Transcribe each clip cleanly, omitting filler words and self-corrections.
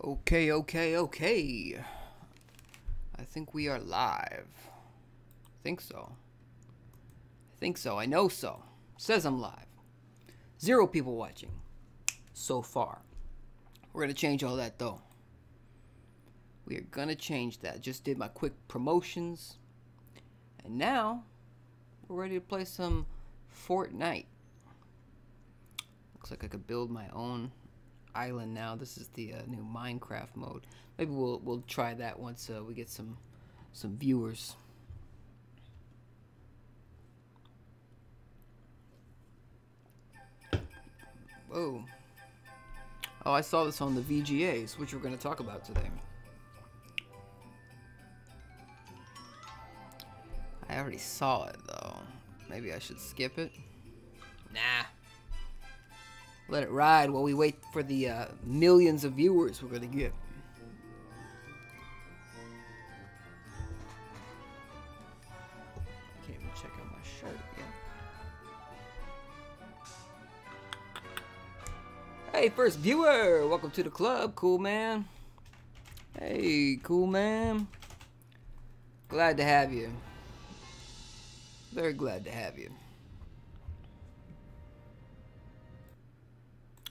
Okay. I think we are live. I think so. I know so. Says I'm live. 0 people watching so far. We're going to change all that though. We are going to change that. Just did my quick promotions. And now we're ready to play some Fortnite. Looks like I could build my own island now. This is the new Minecraft mode. Maybe we'll try that once we get some viewers. Whoa. Oh, I saw this on the VGAs, which we're going to talk about today. I already saw it though. Maybe I should skip it. Nah. Let it ride while we wait for the millions of viewers we're going to get. I can't even check out my shirt yet. Hey, first viewer! Welcome to the club, cool man. Hey, cool man. Glad to have you. Very glad to have you.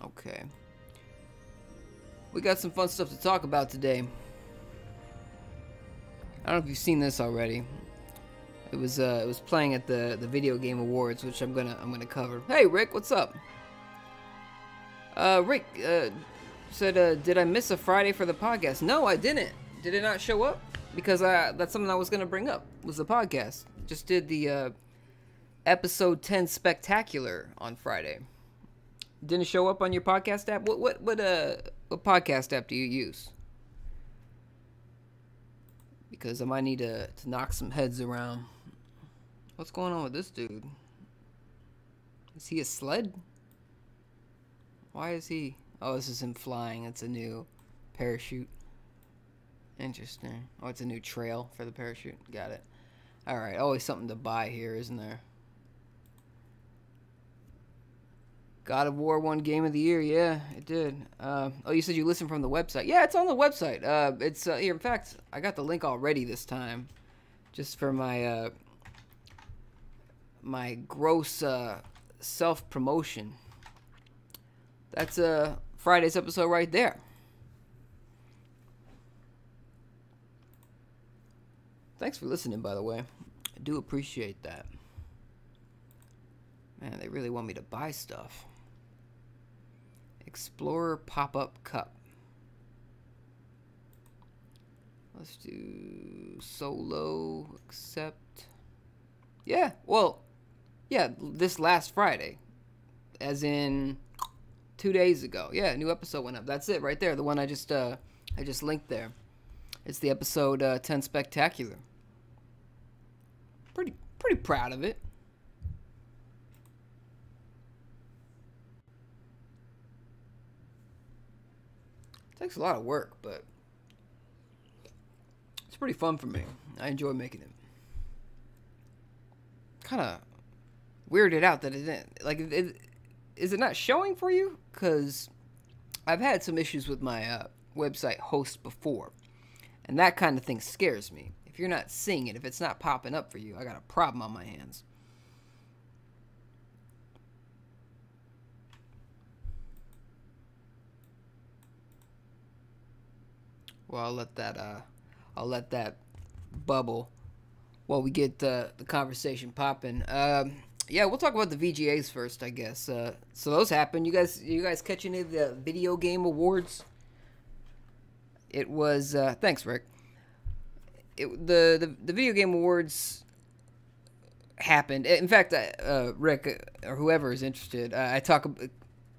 Okay. We got some fun stuff to talk about today. I don't know if you've seen this already. It was playing at the Video Game Awards, which I'm gonna cover. Hey Rick, what's up? Rick said, did I miss a Friday for the podcast? No, I didn't. Did it not show up? Because that's something I was gonna bring up. Was the podcast. Just did the episode 10 spectacular on Friday. Didn't show up on your podcast app? What podcast app do you use? Because I might need to knock some heads around. What's going on with this dude? Is he a sled? Why is he? Oh, this is him flying. It's a new parachute. Interesting. Oh, it's a new trail for the parachute. Got it. Alright, always something to buy here, isn't there? God of War won Game of the Year. Yeah, it did. Oh, you said you listened from the website. Yeah, it's on the website. It's here. In fact, I got the link already this time, just for my my gross self promotion. That's Friday's episode right there. Thanks for listening, by the way. I do appreciate that. Man, they really want me to buy stuff. Explorer pop-up cup. Let's do solo, accept. Yeah, well, yeah, this last Friday. As in 2 days ago. Yeah, new episode went up. That's it right there. The one I just linked there. It's the episode 10 spectacular. Pretty proud of it. Takes a lot of work, but it's pretty fun for me. I enjoy making it. Kind of weirded out that it didn't. Like, is it not showing for you? Because I've had some issues with my website host before. And that kind of thing scares me. If you're not seeing it, if it's not popping up for you, I got a problem on my hands. Well, I'll let that bubble while we get the conversation popping. Yeah, we'll talk about the VGAs first, I guess. So those happened. You guys catch any of the Video Game Awards? It was thanks, Rick. The Video Game Awards happened. In fact, Rick or whoever is interested, I talk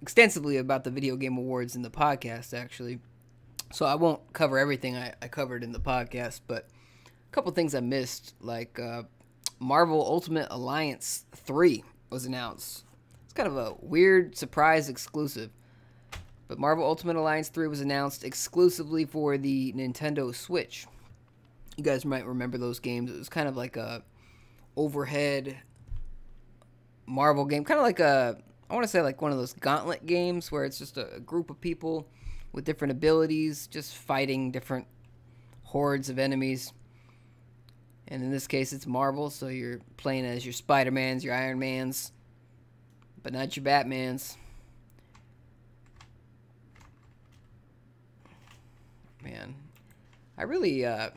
extensively about the Video Game Awards in the podcast, actually. So I won't cover everything I covered in the podcast, but a couple things I missed, like Marvel Ultimate Alliance 3 was announced. It's kind of a weird surprise exclusive. But Marvel Ultimate Alliance 3 was announced exclusively for the Nintendo Switch. You guys might remember those games. It was kind of like a overhead Marvel game. Kind of like I want to say like one of those Gauntlet games where it's just a group of people with different abilities, just fighting different hordes of enemies. And in this case, it's Marvel, so you're playing as your Spider-Mans, your Iron Mans, but not your Batmans. Man, I really got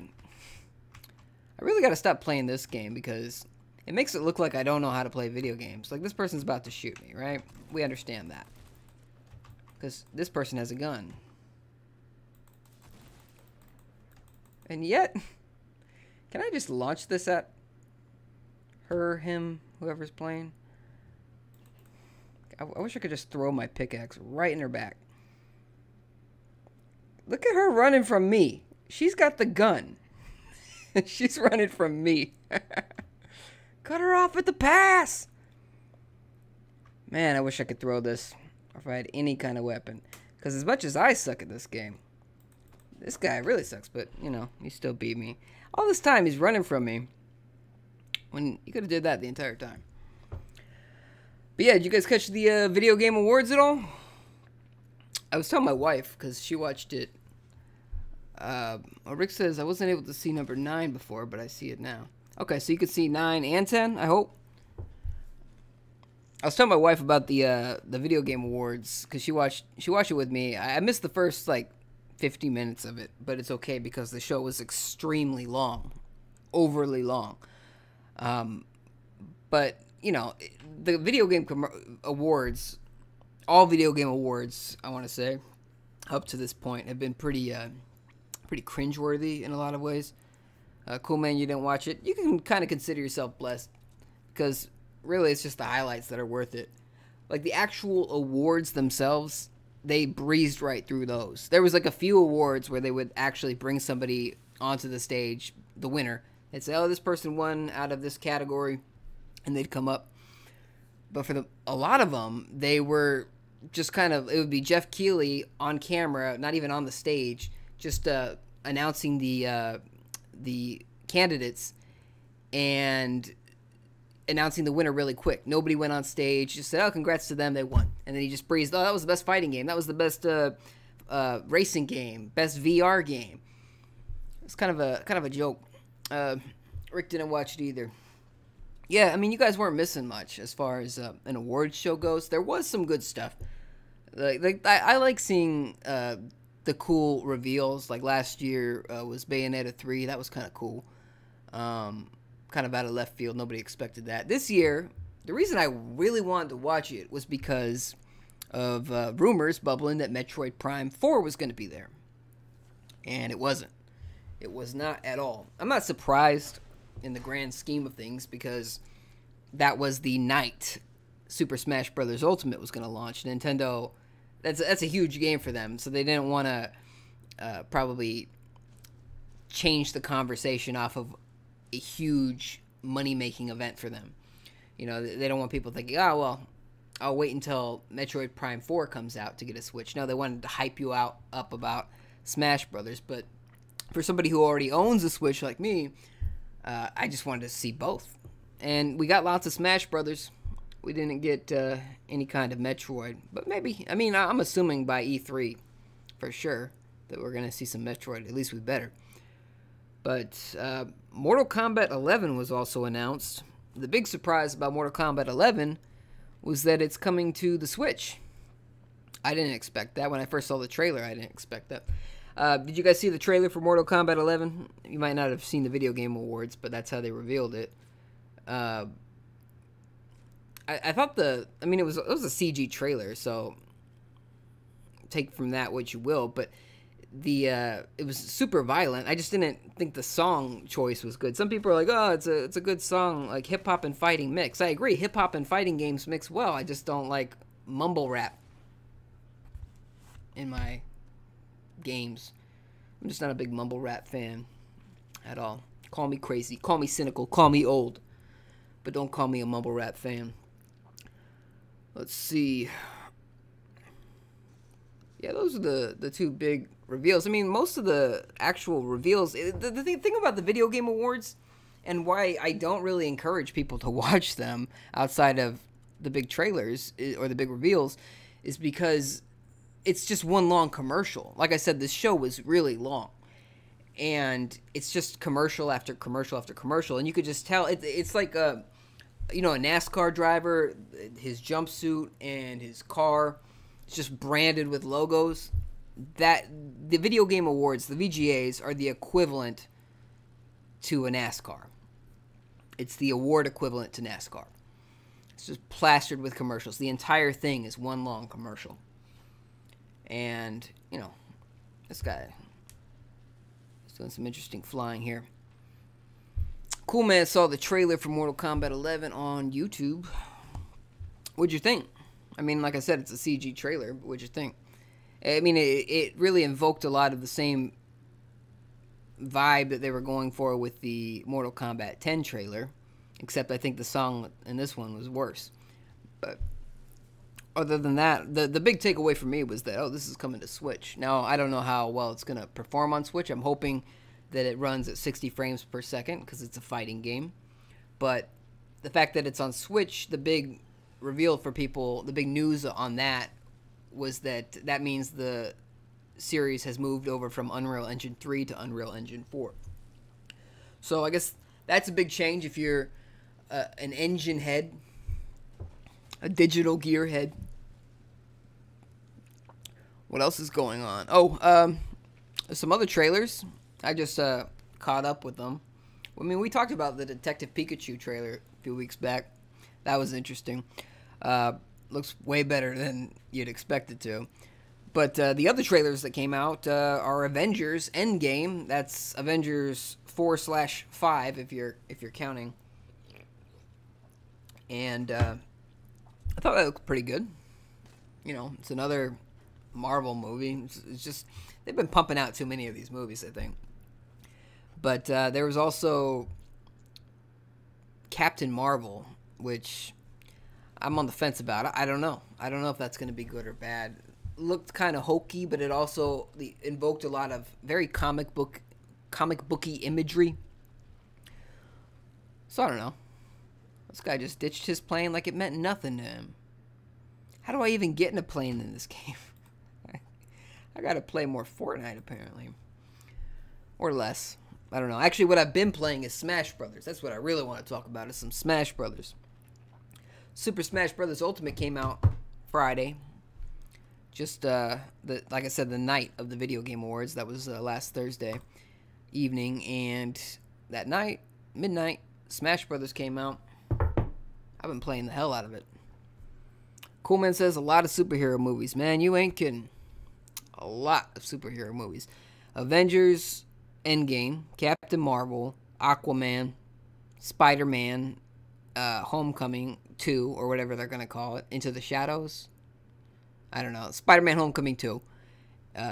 to stop playing this game because it makes it look like I don't know how to play video games. Like, this person's about to shoot me, right? We understand that. Because this person has a gun. And yet, can I just launch this at her, him, whoever's playing? I wish I could just throw my pickaxe right in her back. Look at her running from me. She's got the gun. She's running from me. Cut her off at the pass. Man, I wish I could throw this. Or if I had any kind of weapon. Because as much as I suck at this game, this guy really sucks. But, you know, he still beat me. All this time he's running from me. When he could have did that the entire time. But yeah, did you guys catch the Video Game Awards at all? I was telling my wife, because she watched it. Rick says, I wasn't able to see number 9 before, but I see it now. Okay, so you can see 9 and 10, I hope. I was telling my wife about the Video Game Awards, because she watched it with me. I missed the first, like, 50 minutes of it, but it's okay because the show was extremely long. Overly long. But, you know, the Video Game Awards, all Video Game Awards, I want to say, up to this point, have been pretty cringeworthy in a lot of ways. Cool, man, you didn't watch it. You can kind of consider yourself blessed because really it's just the highlights that are worth it. Like the actual awards themselves, they breezed right through those. There was like a few awards where they would actually bring somebody onto the stage, the winner. They'd say, oh, this person won out of this category, and they'd come up. But for a lot of them, they were just kind of, it would be Jeff Keighley on camera, not even on the stage, just announcing the candidates and announcing the winner really quick. Nobody went on stage, just said, oh, congrats to them, they won. And then he just breezed, oh, that was the best fighting game. That was the best racing game, best VR game. It's kind of a joke. Rick didn't watch it either. Yeah, I mean, you guys weren't missing much as far as an awards show goes. There was some good stuff. I like seeing the cool reveals. Like last year was Bayonetta 3. That was kind of cool. Kind of out of left field. Nobody expected that. This year, the reason I really wanted to watch it was because of rumors bubbling that Metroid Prime 4 was going to be there. And it wasn't. It was not at all. I'm not surprised in the grand scheme of things because that was the night Super Smash Bros. Ultimate was going to launch. Nintendo, that's a huge game for them, so they didn't want to probably change the conversation off of a huge money-making event for them. You know, they don't want people thinking, oh, well, I'll wait until Metroid Prime 4 comes out to get a Switch. No, they wanted to hype you up about Smash Brothers, but for somebody who already owns a Switch like me, I just wanted to see both. And we got lots of Smash Brothers. We didn't get any kind of Metroid. But maybe, I mean, I'm assuming by E3, for sure, that we're going to see some Metroid. At least we better. But Mortal Kombat 11 was also announced. The big surprise about Mortal Kombat 11 was that it's coming to the Switch. I didn't expect that. When I first saw the trailer, I didn't expect that. Did you guys see the trailer for Mortal Kombat 11? You might not have seen the Video Game Awards, but that's how they revealed it. I thought I mean, it was a CG trailer, so take from that what you will, but it was super violent. I just didn't think the song choice was good. Some people are like, oh, it's a good song, like hip-hop and fighting mix. I agree, hip-hop and fighting games mix well. I just don't like mumble rap in my games. I'm just not a big mumble rap fan at all. Call me crazy, call me cynical, call me old, but don't call me a mumble rap fan. Let's see. Yeah, those are the two big reveals. I mean, most of the actual reveals, the thing about the Video Game Awards and why I don't really encourage people to watch them outside of the big trailers or the big reveals is because it's just one long commercial. Like I said, this show was really long, and it's just commercial after commercial after commercial, and you could just tell it's like a NASCAR driver, his jumpsuit and his car, it's just branded with logos. That the video game awards, the VGAs, are the equivalent to a NASCAR. It's the award equivalent to NASCAR. It's just plastered with commercials. The entire thing is one long commercial. And, this guy is doing some interesting flying here. Cool Man saw the trailer for Mortal Kombat 11 on YouTube. What'd you think? I mean, like I said, it's a CG trailer, but what'd you think? I mean, it really invoked a lot of the same vibe that they were going for with the Mortal Kombat 10 trailer, except I think the song in this one was worse. But other than that, the big takeaway for me was that, this is coming to Switch. Now, I don't know how well it's going to perform on Switch. I'm hoping that it runs at 60 frames per second because it's a fighting game. But the fact that it's on Switch, the big reveal for people, the big news on that was that means the series has moved over from Unreal Engine 3 to Unreal Engine 4. So I guess that's a big change if you're an engine head, a digital gear head. What else is going on? Some other trailers. I just caught up with them. I mean, we talked about the Detective Pikachu trailer a few weeks back. That was interesting. Looks way better than you'd expect it to. But the other trailers that came out are Avengers Endgame. That's Avengers 4/5 if you're counting. And I thought that looked pretty good. It's another Marvel movie. It's just they've been pumping out too many of these movies, I think. But there was also Captain Marvel, which I'm on the fence about. I don't know. I don't know if that's going to be good or bad. Looked kind of hokey, but it also invoked a lot of very comic booky imagery. So I don't know. This guy just ditched his plane like it meant nothing to him. How do I even get in a plane in this game? I gotta play more Fortnite apparently, or less. I don't know. Actually, what I've been playing is Smash Brothers. That's what I really want to talk about. Is some Smash Brothers. Super Smash Brothers Ultimate came out Friday. Just like I said, the night of the Video Game Awards. That was last Thursday evening, and that night, midnight, Smash Brothers came out. I've been playing the hell out of it. Cool Man says a lot of superhero movies. Man, you ain't kidding. A lot of superhero movies. Avengers Endgame, Captain Marvel, Aquaman, Spider-Man, Homecoming 2, or whatever they're going to call it. Into the Shadows. I don't know. Spider-Man Homecoming 2.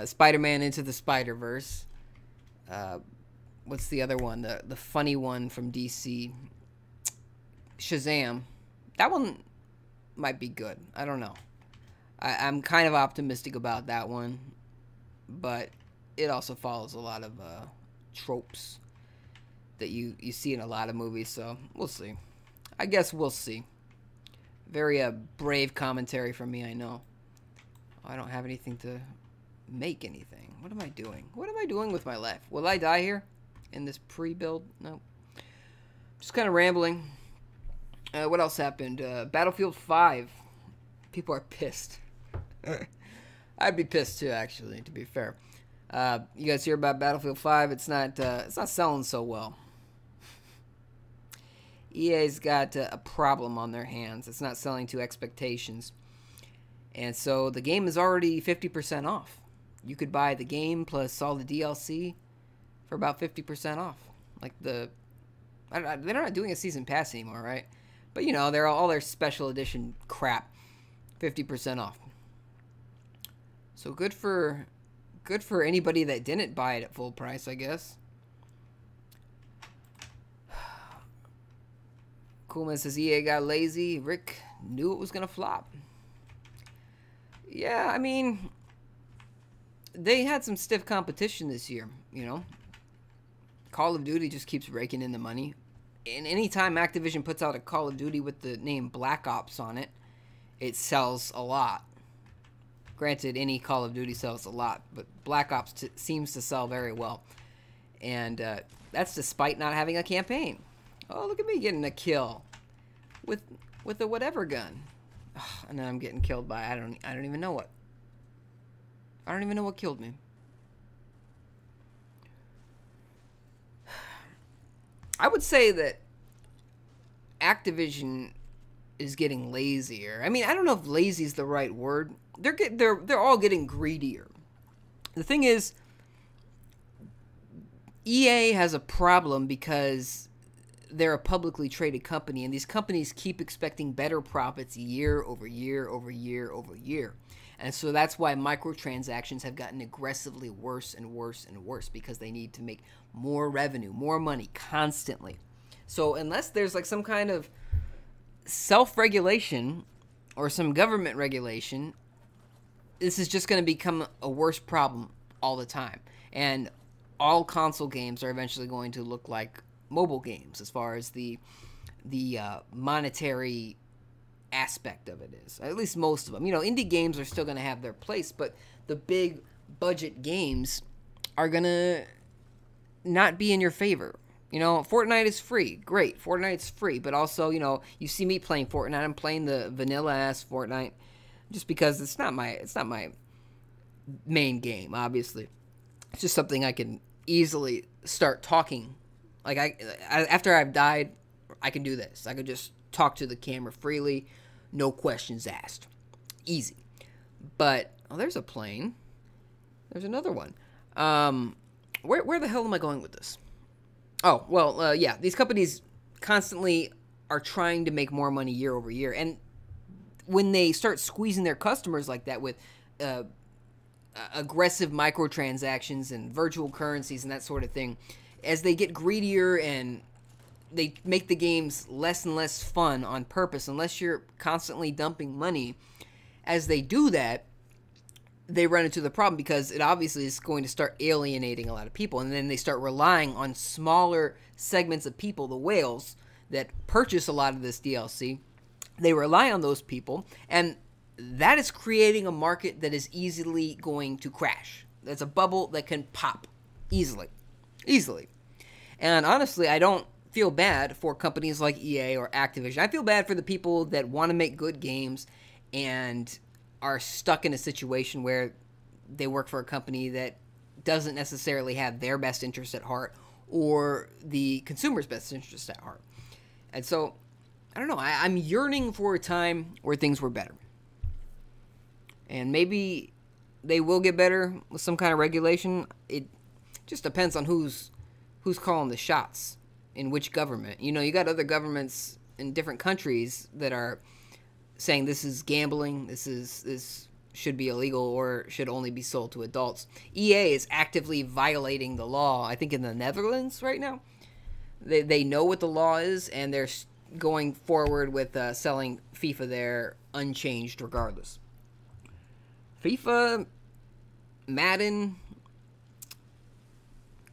Spider-Man Into the Spider-Verse. What's the other one? The funny one from DC. Shazam. That one might be good. I don't know. I'm kind of optimistic about that one. But it also follows a lot of tropes that you see in a lot of movies. So we'll see. I guess we'll see. Very brave commentary from me, I know. I don't have anything to make anything. What am I doing? What am I doing with my life? Will I die here in this pre-build? No. Just kind of rambling. What else happened? Battlefield 5. People are pissed. I'd be pissed too, actually, to be fair. You guys hear about Battlefield 5? It's not selling so well. EA's got a problem on their hands. It's not selling to expectations. And so the game is already 50% off. You could buy the game plus all the DLC for about 50% off. Like they're not doing a season pass anymore, right? But they're all their special edition crap, 50% off. So good for anybody that didn't buy it at full price, I guess. Coolman says EA got lazy. Rick knew it was gonna flop. Yeah, I mean, they had some stiff competition this year, Call of Duty just keeps raking in the money. And anytime Activision puts out a Call of Duty with the name Black Ops on it, it sells a lot. Granted, any Call of Duty sells a lot, but Black Ops seems to sell very well. And that's despite not having a campaign. Oh, look at me getting a kill with a whatever gun. Oh, and then I'm getting killed by I don't even know what. I don't even know what killed me. I would say that Activision is getting lazier. I mean, I don't know if lazy is the right word. They're all getting greedier. The thing is, EA has a problem because they're a publicly traded company, and these companies keep expecting better profits year over year over year over year. And so that's why microtransactions have gotten aggressively worse and worse and worse, because they need to make more revenue, more money constantly. So unless there's like some kind of self-regulation or some government regulation, this is just going to become a worse problem all the time. And all console games are eventually going to look like mobile games as far as the monetary aspect of it is. At least most of them. You know, indie games are still going to have their place, but the big budget games are going to not be in your favor. You know, Fortnite is free. Great. Fortnite's free, but also, you know, you see me playing Fortnite. I'm playing the vanilla ass Fortnite just because it's not my main game, obviously. It's just something I can easily start talking. Like I after I've died, I can do this. I can just talk to the camera freely, no questions asked. Easy. But oh, there's a plane. There's another one. Where the hell am I going with this? Oh, well, yeah, these companies constantly are trying to make more money year over year, and when they start squeezing their customers like that with aggressive microtransactions and virtual currencies and that sort of thing, as they get greedier and they make the games less and less fun on purpose, unless you're constantly dumping money, as they do that, they run into the problem because it obviously is going to start alienating a lot of people, and then they start relying on smaller segments of people, the whales, that purchase a lot of this DLC. They rely on those people, and that is creating a market that is easily going to crash. That's a bubble that can pop easily. And honestly, I don't feel bad for companies like EA or Activision. I feel bad for the people that want to make good games and are stuck in a situation where they work for a company that doesn't necessarily have their best interest at heart or the consumer's best interest at heart. And so, I don't know, I'm yearning for a time where things were better. And maybe they will get better with some kind of regulation. It just depends on who's calling the shots in which government. You know, you got other governments in different countries that are saying this is gambling, this should be illegal or should only be sold to adults. EA is actively violating the law, I think in the Netherlands right now. They know what the law is, and they're going forward with selling FIFA there unchanged regardless. FIFA, Madden,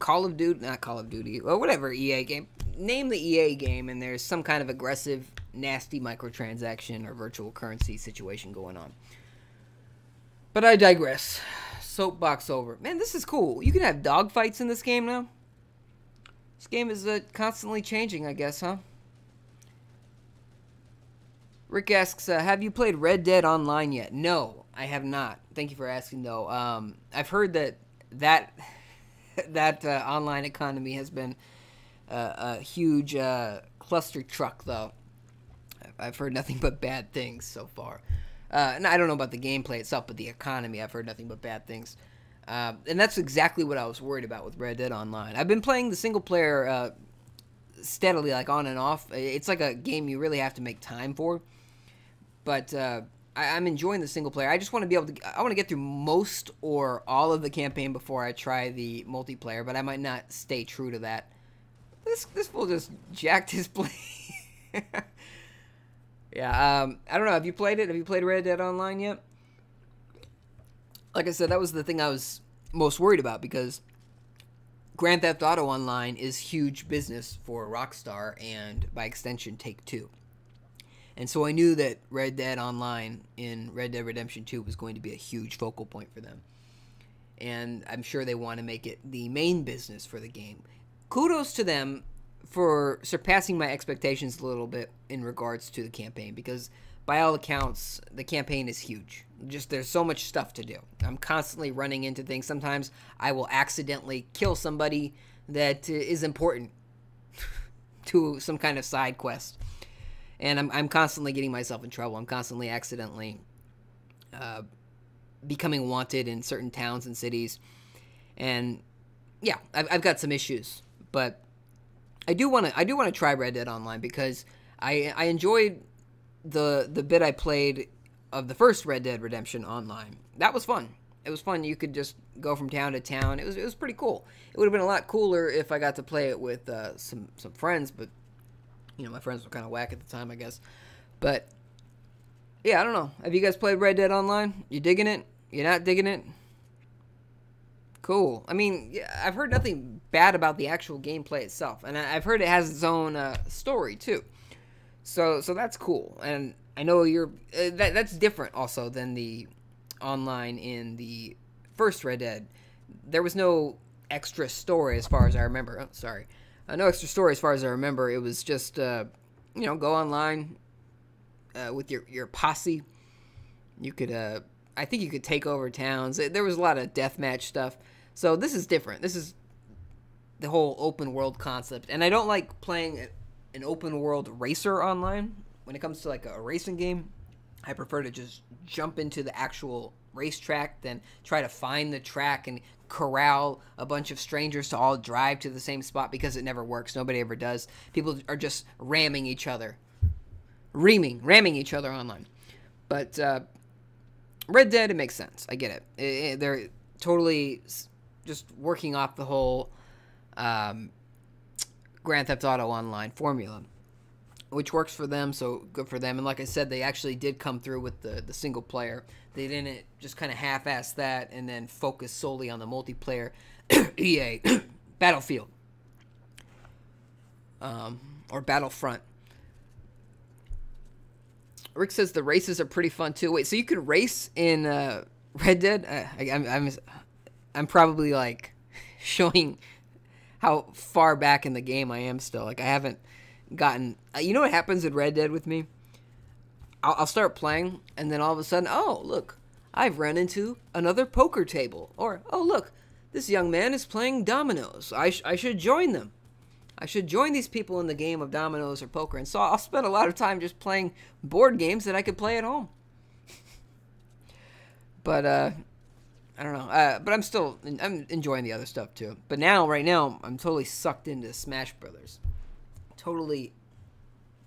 not Call of Duty, or whatever EA game. Name the EA game, and there's some kind of aggressive, nasty microtransaction or virtual currency situation going on. But I digress. Soapbox over. Man, this is cool. You can have dogfights in this game now. This game is constantly changing, I guess, huh? Rick asks, have you played Red Dead Online yet? No, I have not. Thank you for asking, though. I've heard that online economy has been a huge cluster truck, though. I've heard nothing but bad things so far. And I don't know about the gameplay itself, but the economy, I've heard nothing but bad things. And that's exactly what I was worried about with Red Dead Online. I've been playing the single player steadily, like on and off. It's like a game you really have to make time for. But I'm enjoying the single player. I just want to be able to... I want to get through most or all of the campaign before I try the multiplayer, but I might not stay true to that. This fool just jacked his play. Yeah, I don't know. Have you played it? Have you played Red Dead Online yet? Like I said, that was the thing I was most worried about, because Grand Theft Auto Online is huge business for Rockstar and, by extension, Take-Two. And so I knew that Red Dead Online in Red Dead Redemption 2 was going to be a huge focal point for them. And I'm sure they want to make it the main business for the game. Kudos to them for surpassing my expectations a little bit in regards to the campaign, because by all accounts, the campaign is huge. Just there's so much stuff to do. I'm constantly running into things. Sometimes I will accidentally kill somebody that is important to some kind of side quest. And I'm constantly getting myself in trouble. I'm constantly accidentally becoming wanted in certain towns and cities. And yeah, I've got some issues. But I do want to try Red Dead Online, because I enjoyed the bit I played of the first Red Dead Redemption Online. That was fun. It was fun. You could just go from town to town. It was pretty cool. It would have been a lot cooler if I got to play it with some friends, but you know, my friends were kind of whack at the time, I guess. But yeah, I don't know. Have you guys played Red Dead Online? You digging it? You not digging it? Cool. I mean, yeah, I've heard nothing bad about the actual gameplay itself, and I've heard it has its own story too. So that's cool, and I know you're that's different also than the online in the first Red Dead. There was no extra story as far as I remember. Oh, sorry, no extra story as far as I remember. It was just you know, go online with your posse. You could I think you could take over towns. There was a lot of deathmatch stuff. So this is different. This is the whole open world concept, and I don't like playing an open world racer online. When it comes to like a racing game, I prefer to just jump into the actual racetrack than try to find the track and corral a bunch of strangers to all drive to the same spot, because it never works. Nobody ever does. People are just ramming each other online. But Red Dead, it makes sense. I get it. They're totally just working off the whole Grand Theft Auto Online formula, which works for them, so good for them. And like I said, they actually did come through with the single player. They didn't just kind of half-ass that and then focus solely on the multiplayer. EA Battlefield or Battlefront. Rick says the races are pretty fun too. Wait, so you could race in Red Dead? I'm probably like showing how far back in the game I am still. Like I haven't gotten. You know what happens in Red Dead with me? I'll start playing, and then all of a sudden, oh look, I've run into another poker table, or oh look, this young man is playing dominoes. I should join them. I should join these people in the game of dominoes or poker. And so I'll spend a lot of time just playing board games that I could play at home. But I don't know. But I'm enjoying the other stuff too. But right now, I'm totally sucked into Smash Brothers. Totally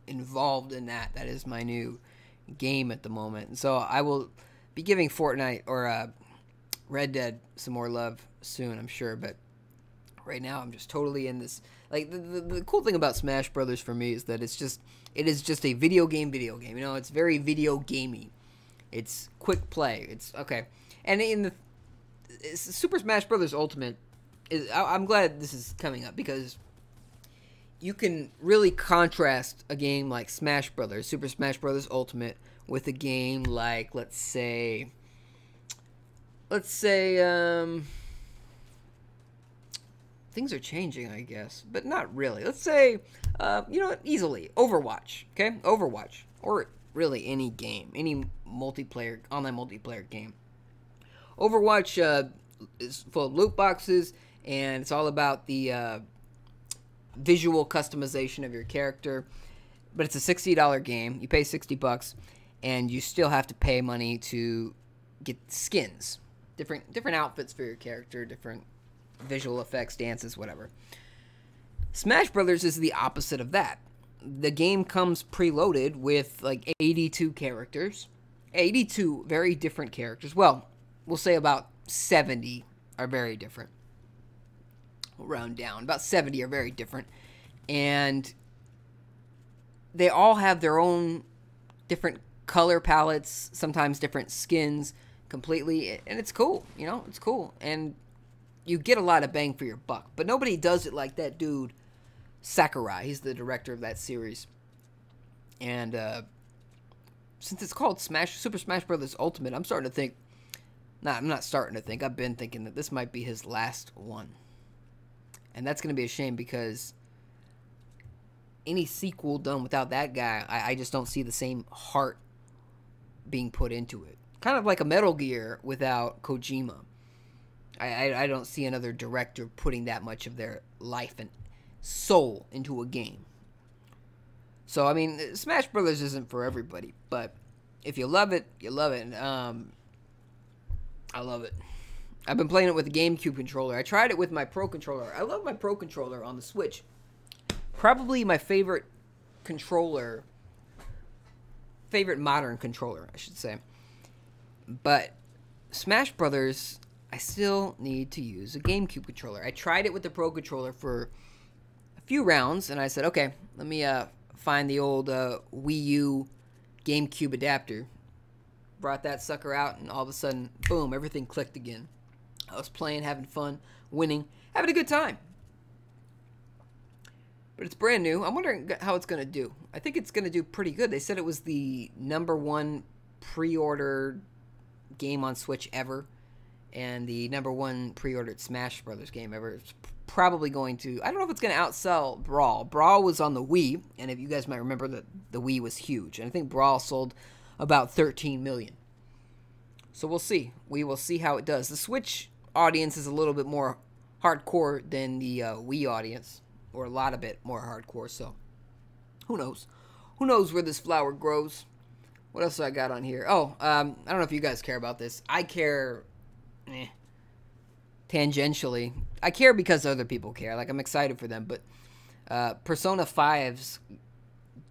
involved in that. That is my new game at the moment. And so I will be giving Fortnite or Red Dead some more love soon, I'm sure. But right now, I'm just totally in this. Like the cool thing about Smash Brothers for me is that it is just a video game. You know, it's very video gamey. It's quick play. It's okay. And in the Super Smash Brothers Ultimate, I'm glad this is coming up, because you can really contrast a game like Smash Brothers, Super Smash Brothers Ultimate, with a game like let's say things are changing, I guess, but not really. Let's say, you know, easily Overwatch, okay? Overwatch, or really any game, any online multiplayer game. Overwatch is full of loot boxes, and it's all about the visual customization of your character. But it's a $60 game. You pay $60, and you still have to pay money to get skins, different outfits for your character, different visual effects, dances, whatever. Smash Brothers is the opposite of that. The game comes preloaded with like 82 characters. 82 very different characters. Well, we'll say about 70 are very different. We'll round down. About 70 are very different. And they all have their own different color palettes, sometimes different skins completely. And it's cool, you know? It's cool. And you get a lot of bang for your buck. But nobody does it like that dude, Sakurai. He's the director of that series. And since it's called Super Smash Brothers Ultimate, I'm starting to think. Nah, I'm not starting to think. I've been thinking that this might be his last one, and that's gonna be a shame because any sequel done without that guy, I just don't see the same heart being put into it. Kind of like a Metal Gear without Kojima. I don't see another director putting that much of their life and soul into a game. So, I mean, Smash Brothers isn't for everybody, but if you love it, you love it. I love it. I've been playing it with a GameCube controller. I tried it with my Pro controller. I love my Pro controller on the Switch. Probably my favorite controller, favorite modern controller, I should say. But Smash Brothers, I still need to use a GameCube controller. I tried it with the Pro controller for a few rounds, and I said, okay, let me find the old Wii U GameCube adapter. Brought that sucker out, and all of a sudden, boom, everything clicked again. I was playing, having fun, winning, having a good time. But it's brand new. I'm wondering how it's going to do. I think it's going to do pretty good. They said it was the #1 pre-ordered game on Switch ever, and the #1 pre-ordered Smash Brothers game ever. It's probably going to... I don't know if it's going to outsell Brawl. Brawl was on the Wii, and if you guys might remember that the Wii was huge. And I think Brawl sold about 13 million. So we'll see. We will see how it does. The Switch audience is a little bit more hardcore than the Wii audience, or a lot of it more hardcore, so who knows? Who knows where this flower grows? What else do I got on here? Oh, I don't know if you guys care about this. I care tangentially. I care because other people care. Like, I'm excited for them, but Persona 5's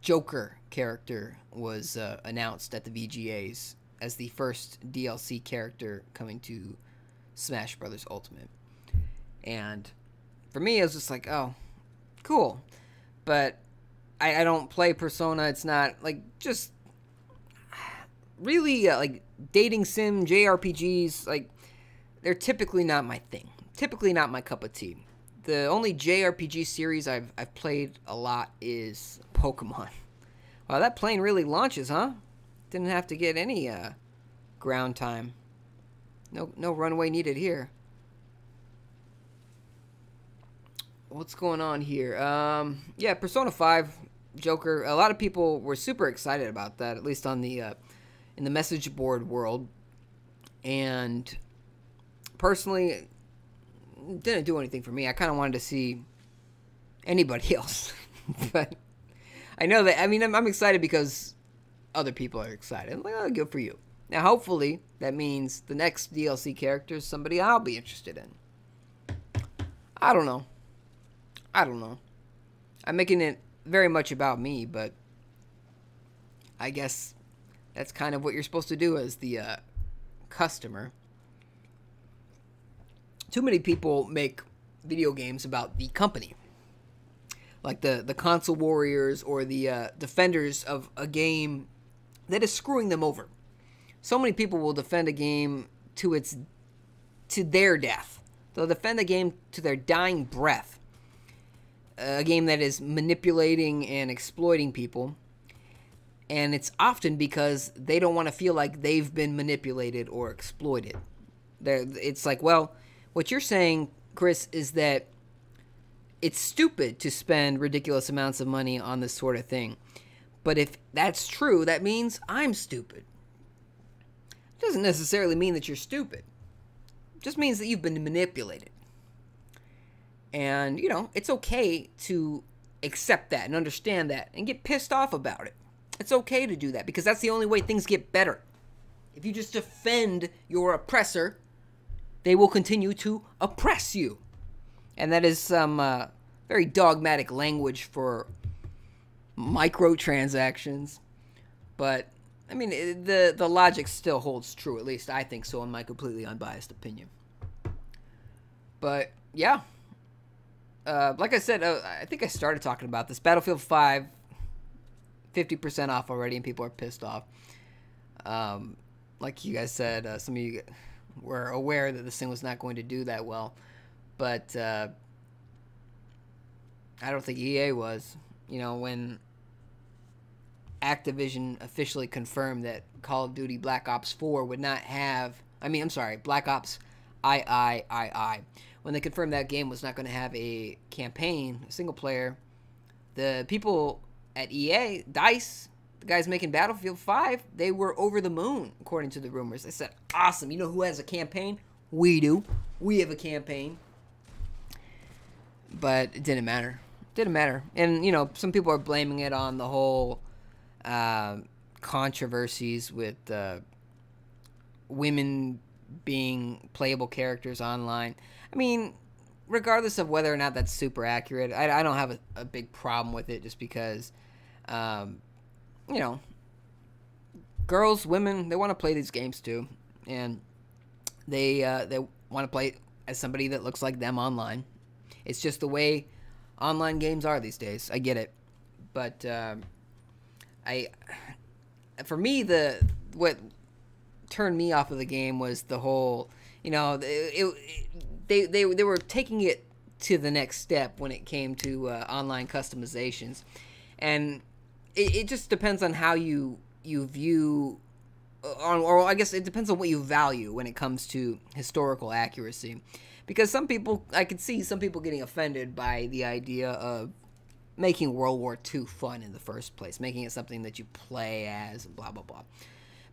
Joker character was announced at the VGAs as the first DLC character coming to Smash Brothers Ultimate. And for me, it was just like, oh, cool. But I don't play Persona. It's not, like, just really, like, dating sim, JRPGs, like, they're typically not my thing. Typically not my cup of tea. The only JRPG series I've played a lot is Pokemon. Wow, that plane really launches, huh? Didn't have to get any ground time. No runway needed here. What's going on here? Yeah, Persona 5 Joker. A lot of people were super excited about that, at least on the in the message board world. And personally, it didn't do anything for me. I kind of wanted to see anybody else. But I know that, I mean, I'm excited because other people are excited. I'm like, oh, good for you. Now, hopefully, that means the next DLC character is somebody I'll be interested in. I don't know. I'm making it very much about me, but I guess that's kind of what you're supposed to do as the customer. Too many people make video games about the company. Like the console warriors or the defenders of a game that is screwing them over. So many people will defend a game to their death. They'll defend the game to their dying breath. A game that is manipulating and exploiting people. And it's often because they don't want to feel like they've been manipulated or exploited. It's like, well, what you're saying, Chris, is that it's stupid to spend ridiculous amounts of money on this sort of thing. But if that's true, that means I'm stupid. It doesn't necessarily mean that you're stupid. It just means that you've been manipulated. And, you know, it's okay to accept that and understand that and get pissed off about it. It's okay to do that because that's the only way things get better. If you just defend your oppressor, they will continue to oppress you. And that is some very dogmatic language for microtransactions. But, I mean, the logic still holds true. At least I think so in my completely unbiased opinion. But, yeah. Like I said, I think I started talking about this. Battlefield 5, 50% off already, and people are pissed off. Like you guys said, some of you were aware that this thing was not going to do that well. But I don't think EA was. You know, when Activision officially confirmed that Call of Duty Black Ops 4 would not have, Black Ops III. When they confirmed that game was not going to have a campaign, a single player, the people at EA, DICE, the guys making Battlefield 5, they were over the moon, according to the rumors. They said, awesome, you know who has a campaign? We do. We have a campaign. But it didn't matter. Didn't matter. And, you know, some people are blaming it on the whole controversies with women being playable characters online. I mean, regardless of whether or not that's super accurate, I don't have a big problem with it just because, you know, girls, women, they want to play these games too. And they want to play as somebody that looks like them online. It's just the way online games are these days. I get it. But for me, what turned me off of the game was the whole, you know, they were taking it to the next step when it came to online customizations, and it just depends on how you view, or I guess it depends on what you value when it comes to historical accuracy, because I could see some people getting offended by the idea of making World War II fun in the first place, making it something that you play as, and blah blah blah.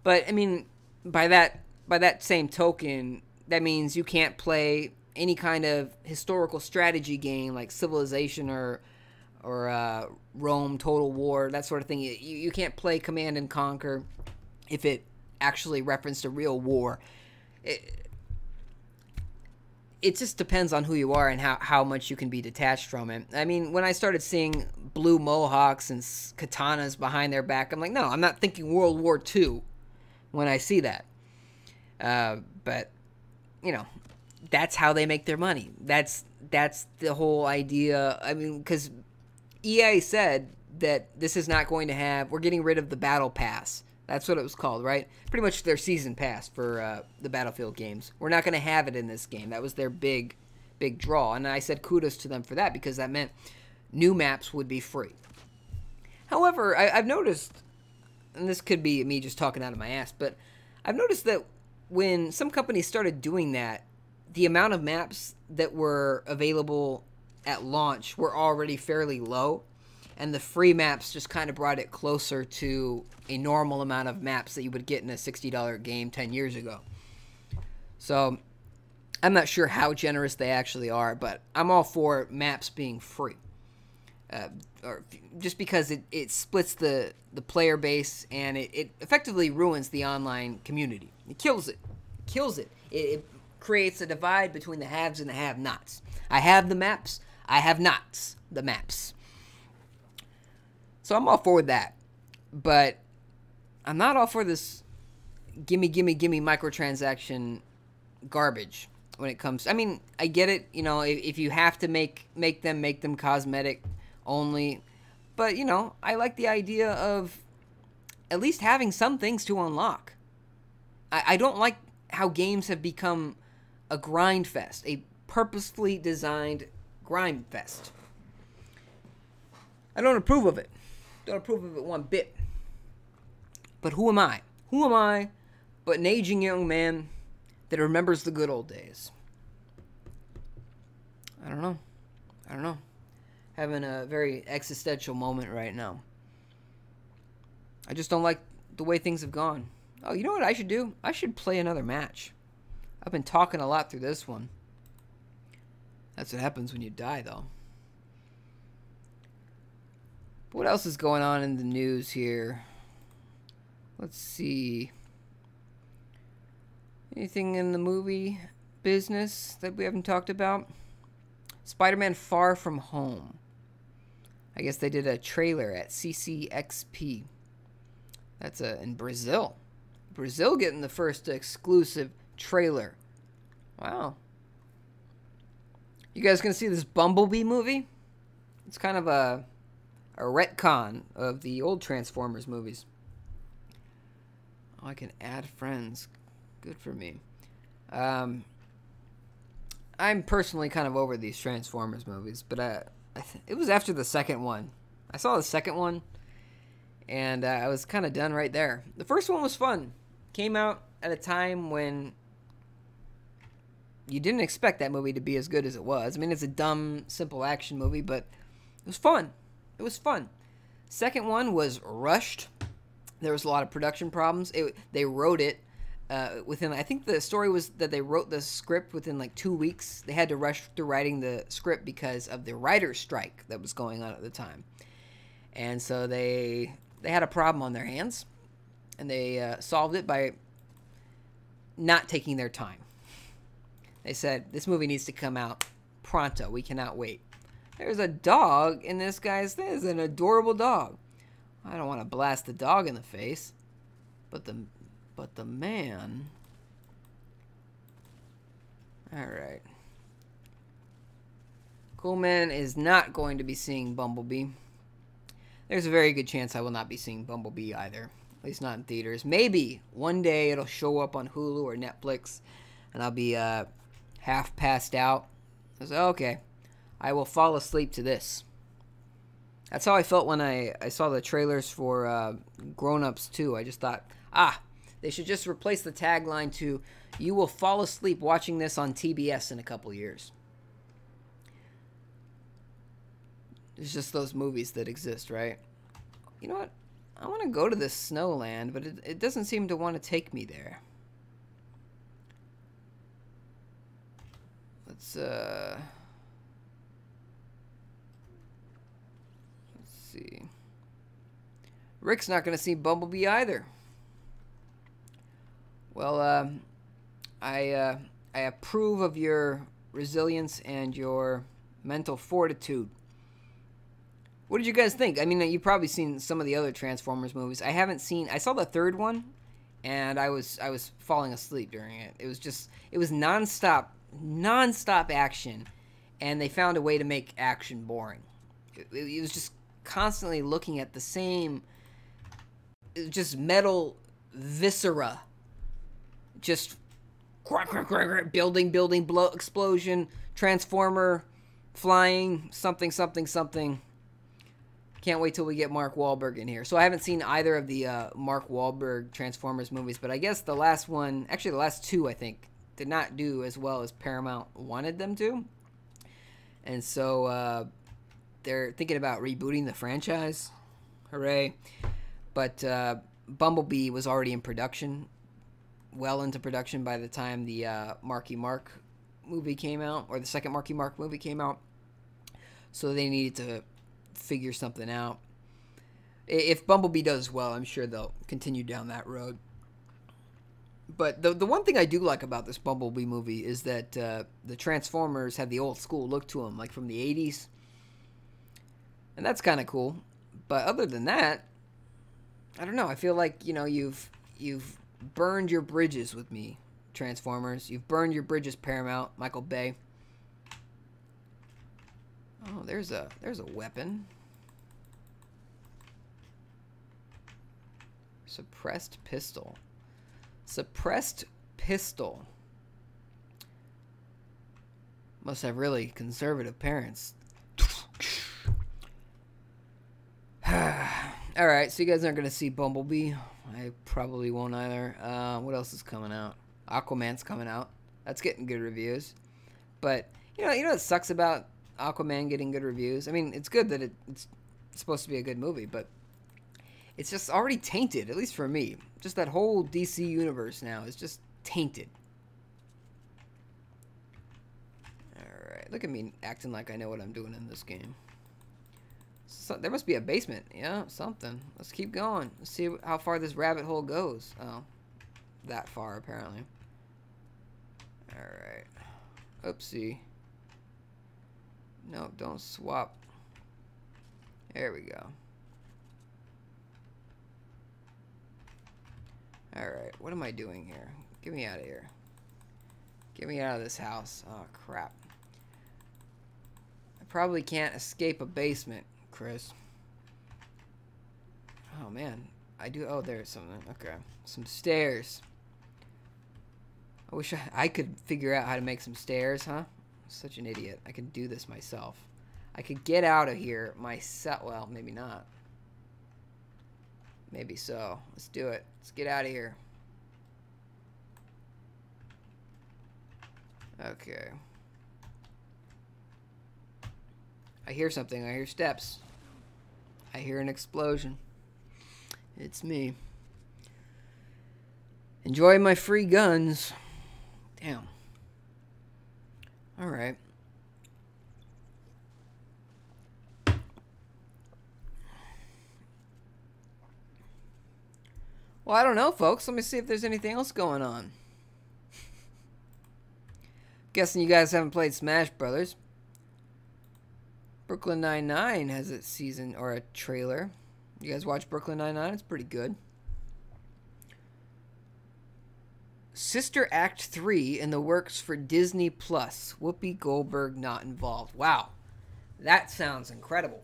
But I mean, by that same token, that means you can't play any kind of historical strategy game like Civilization or Rome Total War, that sort of thing. You can't play Command and Conquer if it actually referenced a real war. It just depends on who you are and how much you can be detached from it. I mean, when I started seeing blue mohawks and katanas behind their back, I'm like, no, I'm not thinking World War II when I see that. But, you know, that's how they make their money. That's the whole idea. I mean, because EA said that this is not going to have, we're getting rid of the Battle Pass. That's what it was called, right? Pretty much their season pass for the Battlefield games. We're not going to have it in this game. That was their big draw. And I said kudos to them for that because that meant new maps would be free. However, I've noticed, and this could be me just talking out of my ass, but I've noticed that when some companies started doing that, the amount of maps that were available at launch were already fairly low. And the free maps just kind of brought it closer to a normal amount of maps that you would get in a $60 game 10 years ago. So I'm not sure how generous they actually are, but I'm all for maps being free. Or just because it splits the player base and it effectively ruins the online community. It kills it. It creates a divide between the haves and the have-nots. I have the maps. I have nots the maps. So I'm all for that, but I'm not all for this gimme microtransaction garbage when it comes. I mean, I get it, you know, if you have to make them cosmetic only, but you know, I like the idea of at least having some things to unlock. I don't like how games have become a grind fest, a purposefully designed grind fest. I don't approve of it. Don't approve of it one bit. But who am I? Who am I but an aging young man that remembers the good old days? I don't know. Having a very existential moment right now. I just don't like the way things have gone. Oh, you know what I should do? I should play another match. I've been talking a lot through this one. That's what happens when you die, though. What else is going on in the news here? Let's see. Anything in the movie business that we haven't talked about? Spider-Man Far From Home. I guess they did a trailer at CCXP. That's in Brazil. Brazil getting the first exclusive trailer. Wow. You guys gonna see this Bumblebee movie? It's kind of a retcon of the old Transformers movies. Oh, I can add friends. Good for me. I'm personally kind of over these Transformers movies, but it was after the second one. I saw the second one, And I was kind of done right there. The first one was fun. Came out at a time when you didn't expect that movie to be as good as it was. I mean, it's a dumb, simple action movie, but it was fun. It was fun. Second one was rushed. There was a lot of production problems. They wrote it within, I think the story was that they wrote the script within like 2 weeks. They had to rush through writing the script because of the writer's strike that was going on at the time. And so they had a problem on their hands, and they solved it by not taking their time. They said, this movie needs to come out pronto. We cannot wait. There's a dog in this guy's thing. It's an adorable dog. I don't want to blast the dog in the face. But the man... Alright. Coolman is not going to be seeing Bumblebee. There's a very good chance I will not be seeing Bumblebee either. At least not in theaters. Maybe one day it'll show up on Hulu or Netflix, and I'll be half passed out. I said, okay, I will fall asleep to this. That's how I felt when I saw the trailers for Grown Ups 2. I just thought, they should just replace the tagline to, you will fall asleep watching this on TBS in a couple years. It's just those movies that exist, right? You know what? I want to go to this snowland, but it doesn't seem to want to take me there. Let's see. Rick's not going to see Bumblebee either. Well, I approve of your resilience and your mental fortitude. What did you guys think? I mean, you've probably seen some of the other Transformers movies. I haven't seen... I saw the third one, and I was falling asleep during it. It was nonstop action, and they found a way to make action boring. It was just constantly looking at the same... just metal viscera. Just... building, blow, explosion, Transformer, flying, something. Can't wait till we get Mark Wahlberg in here. So I haven't seen either of the Mark Wahlberg Transformers movies, but I guess the last one, actually the last two, I think, did not do as well as Paramount wanted them to. And so they're thinking about rebooting the franchise. Hooray. But Bumblebee was already in production, well into production by the time the Marky Mark movie came out, or the second Marky Mark movie came out. So they needed to figure something out. If Bumblebee does well, I'm sure they'll continue down that road. But the one thing I do like about this Bumblebee movie is that the Transformers have the old school look to them, like from the 80s. And that's kind of cool. But other than that, I don't know. I feel like, you know, you've burned your bridges with me, Transformers. You've burned your bridges, Paramount, Michael Bay. Oh, there's a weapon. Suppressed pistol. Suppressed pistol. Must have really conservative parents. Alright, so you guys aren't going to see Bumblebee. I probably won't either. What else is coming out? Aquaman's coming out. That's getting good reviews. But, you know what sucks about Aquaman getting good reviews? I mean, it's good that it's supposed to be a good movie, but it's just already tainted, at least for me. Just that whole DC universe now is just tainted. Alright, look at me acting like I know what I'm doing in this game. So, there must be a basement. Yeah, something. Let's keep going. Let's see how far this rabbit hole goes. Oh, that far, apparently. Alright. Oopsie. No, don't swap. There we go. Alright, what am I doing here? Get me out of here. Get me out of this house. Oh, crap. I probably can't escape a basement, Chris. Oh, man. I do... Oh, there's something. Okay. Some stairs. I wish I could figure out how to make some stairs, huh? Such an idiot. I can do this myself. I could get out of here myself. Well, maybe not. Maybe so. Let's do it. Let's get out of here. Okay. I hear something. I hear steps. I hear an explosion. It's me. Enjoy my free guns. Damn. Alright. Well, I don't know, folks. Let me see if there's anything else going on. Guessing you guys haven't played Smash Brothers. Brooklyn Nine-Nine has a season or a trailer. You guys watch Brooklyn Nine-Nine? It's pretty good. Sister Act 3 in the works for Disney Plus. Whoopi Goldberg not involved. Wow. That sounds incredible.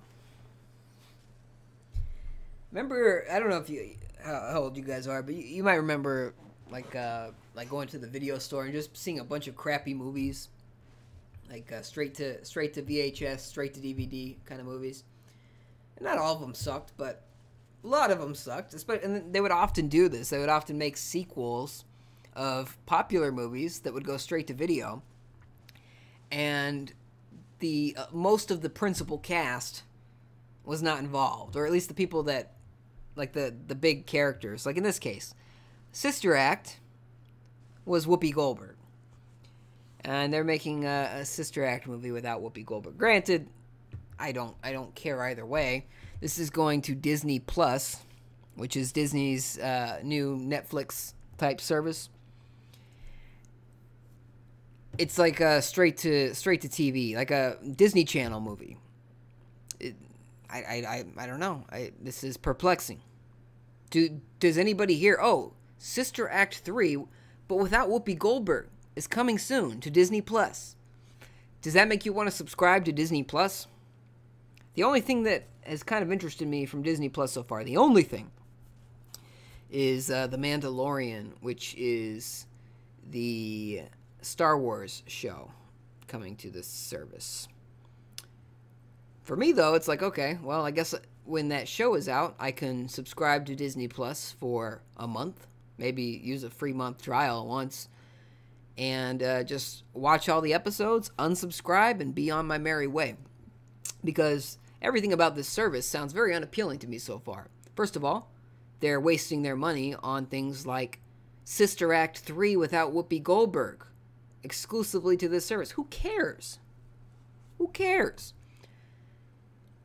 Remember, I don't know if you how old you guys are, but you might remember like going to the video store and just seeing a bunch of crappy movies. Like straight to VHS, straight to DVD kind of movies. And not all of them sucked, but a lot of them sucked. And they would often do this. They would often make sequels of popular movies that would go straight to video. And the most of the principal cast was not involved, or at least the people that, like the big characters. Like in this case, Sister Act was Whoopi Goldberg. And they're making a Sister Act movie without Whoopi Goldberg. Granted, I don't care either way. This is going to Disney Plus, which is Disney's new Netflix type service. It's like a straight to TV, like a Disney Channel movie. I don't know. This is perplexing. Does anybody here? Oh, Sister Act 3, but without Whoopi Goldberg, is coming soon to Disney Plus. Does that make you want to subscribe to Disney Plus? The only thing that has kind of interested me from Disney Plus so far, the only thing, is The Mandalorian, which is the Star Wars show coming to this service. For me, though, it's like, okay, well, I guess when that show is out, I can subscribe to Disney Plus for a month, maybe use a free month trial once, and just watch all the episodes, unsubscribe, and be on my merry way. Because everything about this service sounds very unappealing to me so far. First of all, they're wasting their money on things like Sister Act 3 without Whoopi Goldberg, exclusively to this service. Who cares? Who cares?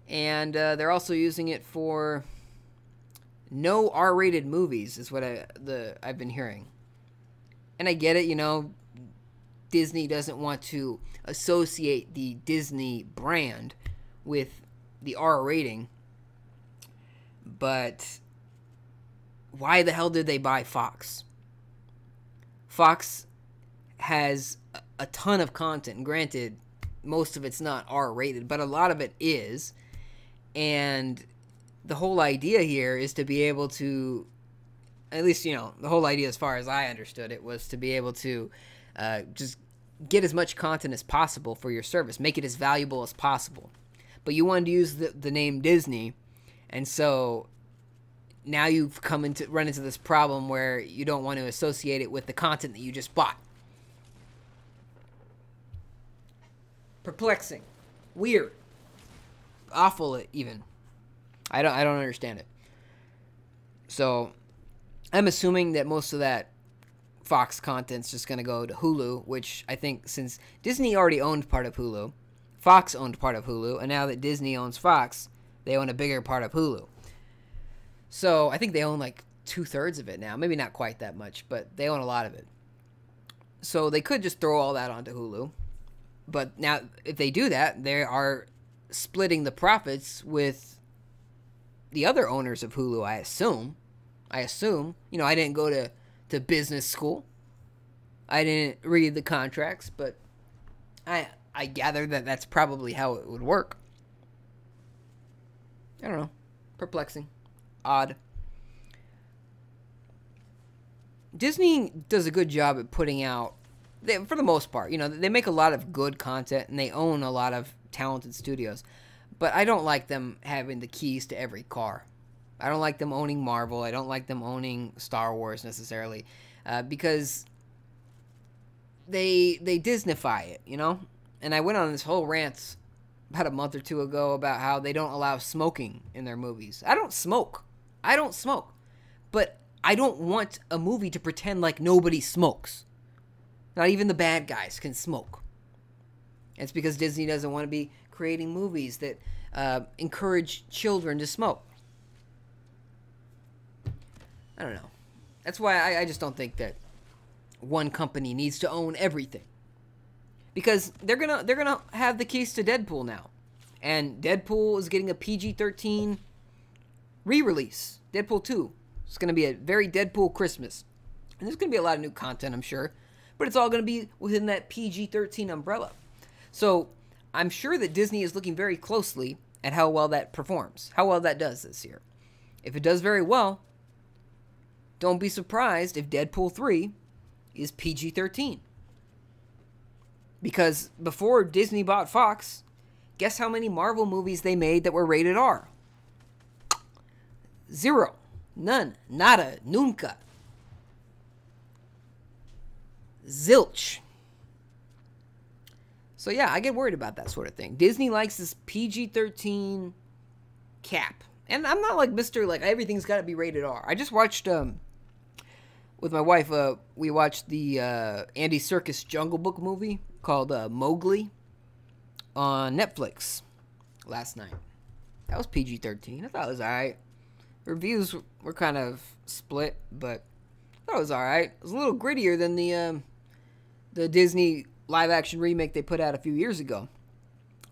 And they're also using it for no R-rated movies, is what I've been hearing. And I get it, you know, Disney doesn't want to associate the Disney brand with the R rating. But why the hell did they buy Fox? Fox has a ton of content. Granted, most of it's not R rated, but a lot of it is. And the whole idea here is to be able to, at least, you know, the whole idea as far as I understood it was to be able to just get as much content as possible for your service. Make it as valuable as possible. But you wanted to use the name Disney, and so now you've run into this problem where you don't want to associate it with the content that you just bought. Perplexing. Weird. Awful, even. I don't understand it. So I'm assuming that most of that Fox content's just going to go to Hulu, which I think, since Disney already owned part of Hulu, Fox owned part of Hulu, and now that Disney owns Fox, they own a bigger part of Hulu. So I think they own like 2/3 of it now. Maybe not quite that much, but they own a lot of it. So they could just throw all that onto Hulu. But now, if they do that, they are splitting the profits with the other owners of Hulu, I assume. You know, I didn't go to business school. I didn't read the contracts, but I gather that that's probably how it would work. I don't know. Perplexing. Odd. Disney does a good job at putting out, for the most part, you know, they make a lot of good content and they own a lot of talented studios. But I don't like them having the keys to every car. I don't like them owning Marvel. I don't like them owning Star Wars necessarily, because they Disneyfy it, you know. And I went on this whole rant about a month or two ago about how they don't allow smoking in their movies. I don't smoke. But I don't want a movie to pretend like nobody smokes. Not even the bad guys can smoke. It's because Disney doesn't want to be creating movies that encourage children to smoke. I don't know. That's why I just don't think that one company needs to own everything. Because they're gonna have the keys to Deadpool now. And Deadpool is getting a PG-13 re-release. Deadpool 2. It's gonna be a very Deadpool Christmas. And there's gonna be a lot of new content, I'm sure. But it's all gonna be within that PG-13 umbrella. So I'm sure that Disney is looking very closely at how well that performs. How well that does this year. If it does very well, don't be surprised if Deadpool 3 is PG-13. Because before Disney bought Fox, guess how many Marvel movies they made that were rated R? 0. None. Nada. Nunca. Zilch. So yeah, I get worried about that sort of thing. Disney likes this PG-13 cap. And I'm not like Mr. like everything's got to be rated R. I just watched with my wife, we watched the Andy Serkis Jungle Book movie called Mowgli on Netflix last night. That was PG-13. I thought it was alright. Reviews were kind of split, but I thought it was alright. It was a little grittier than the Disney live-action remake they put out a few years ago,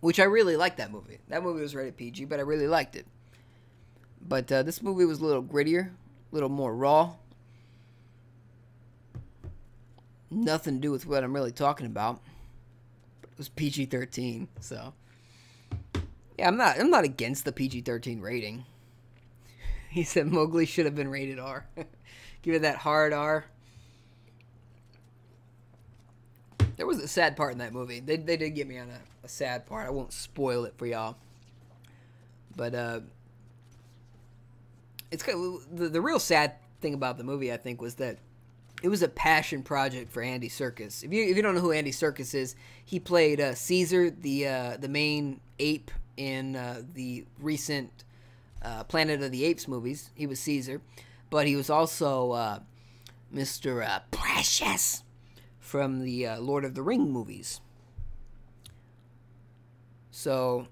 which I really liked that movie. That movie was rated PG, but I really liked it. But this movie was a little grittier, a little more raw. Nothing to do with what I'm really talking about. But it was PG-13, so yeah, I'm not against the PG-13 rating. He said Mowgli should have been rated R. Give it that hard R. There was a sad part in that movie. They did get me on a sad part. I won't spoil it for y'all. But it's kind of, the real sad thing about the movie, I think, was that it was a passion project for Andy Serkis. If you don't know who Andy Serkis is, he played Caesar, the main ape in the recent Planet of the Apes movies. He was Caesar, but he was also Mr. Precious from the Lord of the Ring movies. So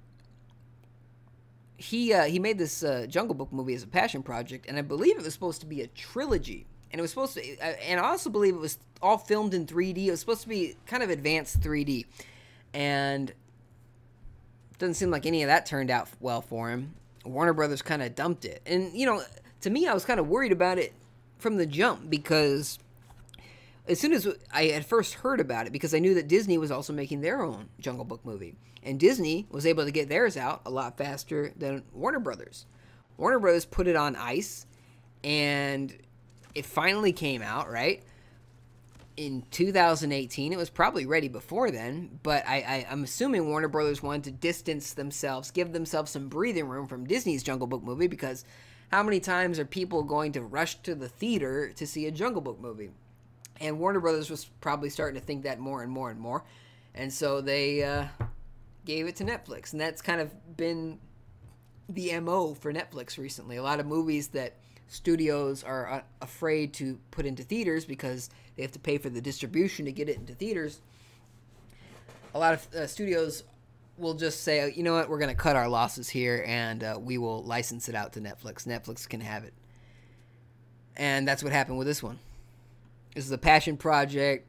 he made this Jungle Book movie as a passion project, and I believe it was supposed to be a trilogy. And it was supposed to, and I also believe it was all filmed in 3D. It was supposed to be kind of advanced 3D, and it doesn't seem like any of that turned out well for him. Warner Brothers kind of dumped it, and you know, to me, I was kind of worried about it from the jump, because as soon as I had first heard about it, because I knew that Disney was also making their own Jungle Book movie, and Disney was able to get theirs out a lot faster than Warner Brothers. Warner Brothers put it on ice, and it finally came out, right, in 2018. It was probably ready before then, but I'm assuming Warner Brothers wanted to distance themselves, give themselves some breathing room from Disney's Jungle Book movie, because how many times are people going to rush to the theater to see a Jungle Book movie? And Warner Brothers was probably starting to think that more and more and more, and so they gave it to Netflix, and that's kind of been the MO for Netflix recently. A lot of movies that studios are afraid to put into theaters because they have to pay for the distribution to get it into theaters. A lot of studios will just say, you know what, we're going to cut our losses here, and we will license it out to Netflix. Netflix can have it. And that's what happened with this one. This is a passion project.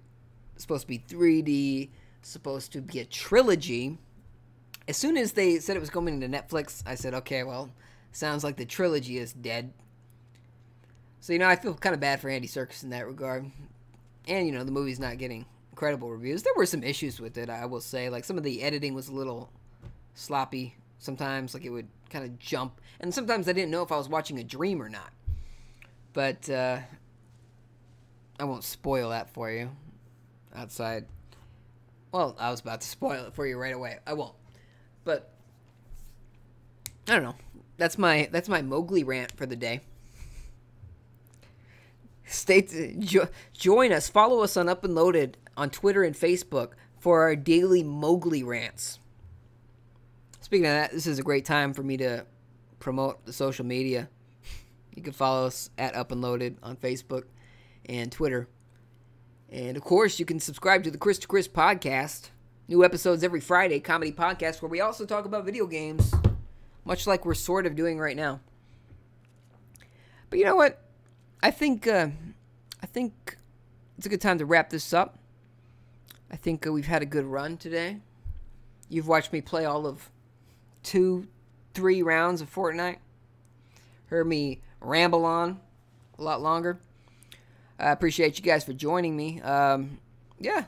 It's supposed to be 3D. Supposed to be a trilogy. As soon as they said it was coming to Netflix, I said, okay, well, sounds like the trilogy is dead. So, you know, I feel kind of bad for Andy Serkis in that regard. And, you know, the movie's not getting incredible reviews. There were some issues with it, I will say. Like, some of the editing was a little sloppy sometimes. Like, it would kind of jump. And sometimes I didn't know if I was watching a dream or not. But I won't spoil that for you outside. Well, I was about to spoil it for you right away. I won't. But I don't know. that's my Mowgli rant for the day. Join us. Follow us on Up and Loaded on Twitter and Facebook for our daily Mowgli rants. Speaking of that, this is a great time for me to promote the social media. You can follow us at Up and Loaded on Facebook and Twitter. And, of course, you can subscribe to the Chris to Chris podcast. New episodes every Friday, comedy podcast, where we also talk about video games, much like we're sort of doing right now. But you know what? I think it's a good time to wrap this up. I think we've had a good run today. You've watched me play all of 2-3 rounds of Fortnite. Heard me ramble on a lot longer. I appreciate you guys for joining me. Yeah.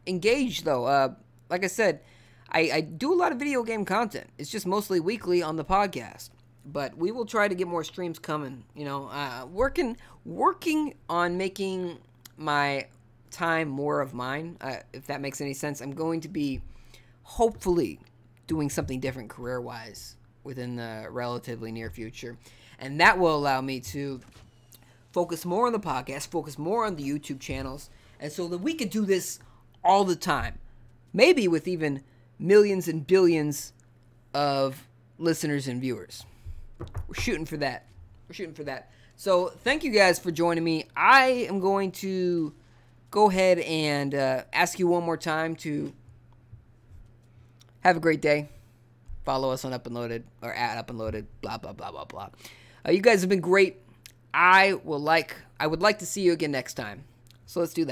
Engage, though. Like I said, I do a lot of video game content. It's just mostly weekly on the podcast. But we will try to get more streams coming. You know, working on making my time more of mine, if that makes any sense. I'm going to be hopefully doing something different career-wise within the relatively near future. And that will allow me to focus more on the podcast, focus more on the YouTube channels, and so that we could do this all the time. Maybe with even millions and billions of listeners and viewers. We're shooting for that. So thank you guys for joining me. I am going to go ahead and ask you one more time to have a great day. Follow us on Up and Loaded, or at Up and Loaded, blah, blah, blah, blah, blah. You guys have been great. I would like to see you again next time. So let's do that.